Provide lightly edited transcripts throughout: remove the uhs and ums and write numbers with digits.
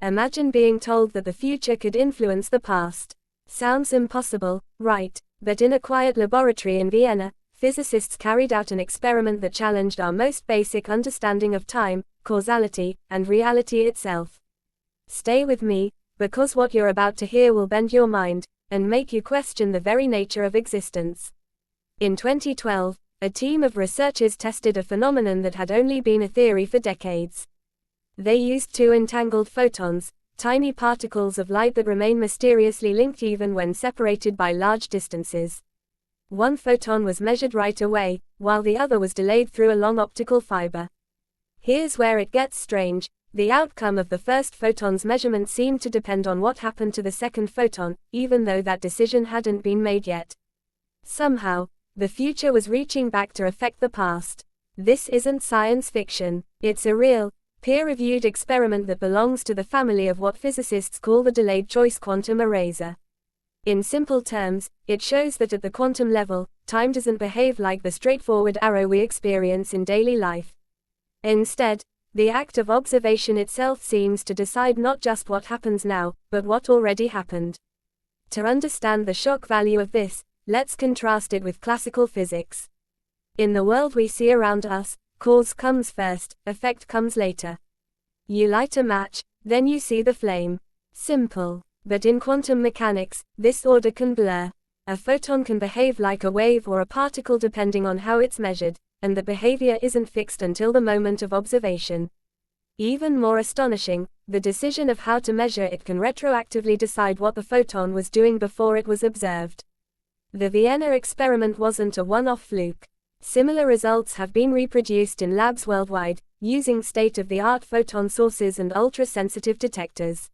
Imagine being told that the future could influence the past. Sounds impossible, right? But in a quiet laboratory in Vienna, physicists carried out an experiment that challenged our most basic understanding of time, causality, and reality itself. Stay with me, because what you're about to hear will bend your mind, and make you question the very nature of existence. In 2012, a team of researchers tested a phenomenon that had only been a theory for decades. They used two entangled photons, tiny particles of light that remain mysteriously linked even when separated by large distances. One photon was measured right away, while the other was delayed through a long optical fiber. Here's where it gets strange. The outcome of the first photon's measurement seemed to depend on what happened to the second photon, even though that decision hadn't been made yet. Somehow, the future was reaching back to affect the past. This isn't science fiction. It's a real, peer-reviewed experiment that belongs to the family of what physicists call the delayed choice quantum eraser. In simple terms, it shows that at the quantum level, time doesn't behave like the straightforward arrow we experience in daily life. Instead, the act of observation itself seems to decide not just what happens now, but what already happened. To understand the shock value of this, let's contrast it with classical physics. In the world we see around us, cause comes first, effect comes later. You light a match, then you see the flame. Simple. But in quantum mechanics, this order can blur. A photon can behave like a wave or a particle depending on how it's measured, and the behavior isn't fixed until the moment of observation. Even more astonishing, the decision of how to measure it can retroactively decide what the photon was doing before it was observed. The Vienna experiment wasn't a one-off fluke. Similar results have been reproduced in labs worldwide, using state-of-the-art photon sources and ultra-sensitive detectors.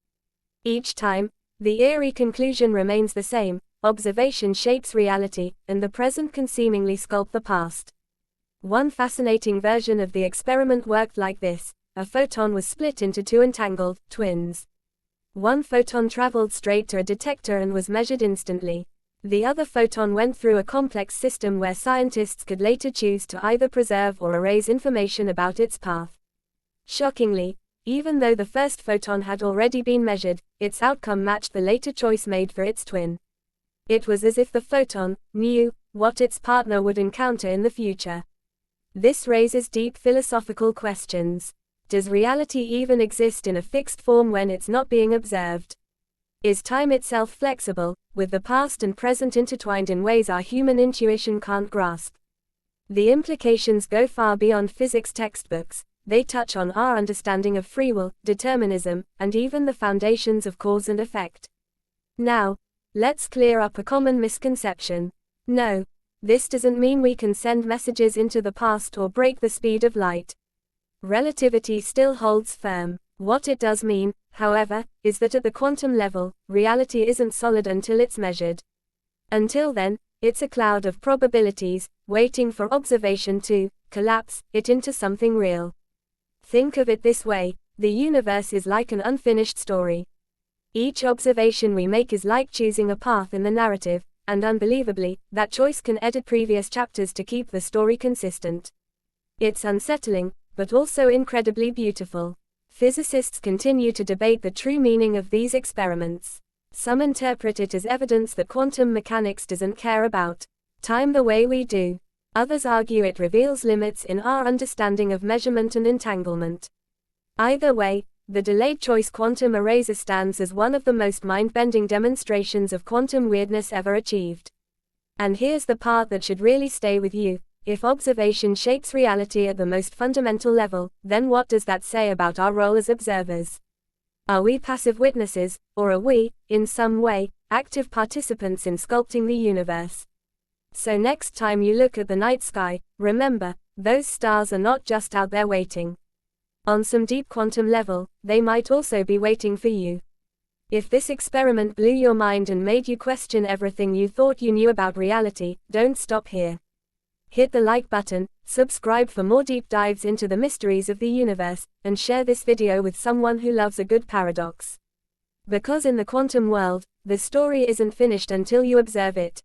Each time, the eerie conclusion remains the same: observation shapes reality, and the present can seemingly sculpt the past. One fascinating version of the experiment worked like this: a photon was split into two entangled twins. One photon traveled straight to a detector and was measured instantly. The other photon went through a complex system where scientists could later choose to either preserve or erase information about its path. Shockingly, even though the first photon had already been measured, its outcome matched the later choice made for its twin. It was as if the photon knew what its partner would encounter in the future. This raises deep philosophical questions. Does reality even exist in a fixed form when it's not being observed? Is time itself flexible, with the past and present intertwined in ways our human intuition can't grasp? The implications go far beyond physics textbooks. They touch on our understanding of free will, determinism, and even the foundations of cause and effect. Now, let's clear up a common misconception. No, this doesn't mean we can send messages into the past or break the speed of light. Relativity still holds firm. What it does mean, however, is that at the quantum level, reality isn't solid until it's measured. Until then, it's a cloud of probabilities, waiting for observation to collapse it into something real. Think of it this way: the universe is like an unfinished story. Each observation we make is like choosing a path in the narrative, and unbelievably, that choice can edit previous chapters to keep the story consistent. It's unsettling, but also incredibly beautiful. Physicists continue to debate the true meaning of these experiments. Some interpret it as evidence that quantum mechanics doesn't care about time the way we do. Others argue it reveals limits in our understanding of measurement and entanglement. Either way, the delayed choice quantum eraser stands as one of the most mind-bending demonstrations of quantum weirdness ever achieved. And here's the part that should really stay with you: if observation shapes reality at the most fundamental level, then what does that say about our role as observers? Are we passive witnesses, or are we, in some way, active participants in sculpting the universe? So next time you look at the night sky, remember, those stars are not just out there waiting. On some deep quantum level, they might also be waiting for you. If this experiment blew your mind and made you question everything you thought you knew about reality, don't stop here. Hit the like button, subscribe for more deep dives into the mysteries of the universe, and share this video with someone who loves a good paradox. Because in the quantum world, the story isn't finished until you observe it.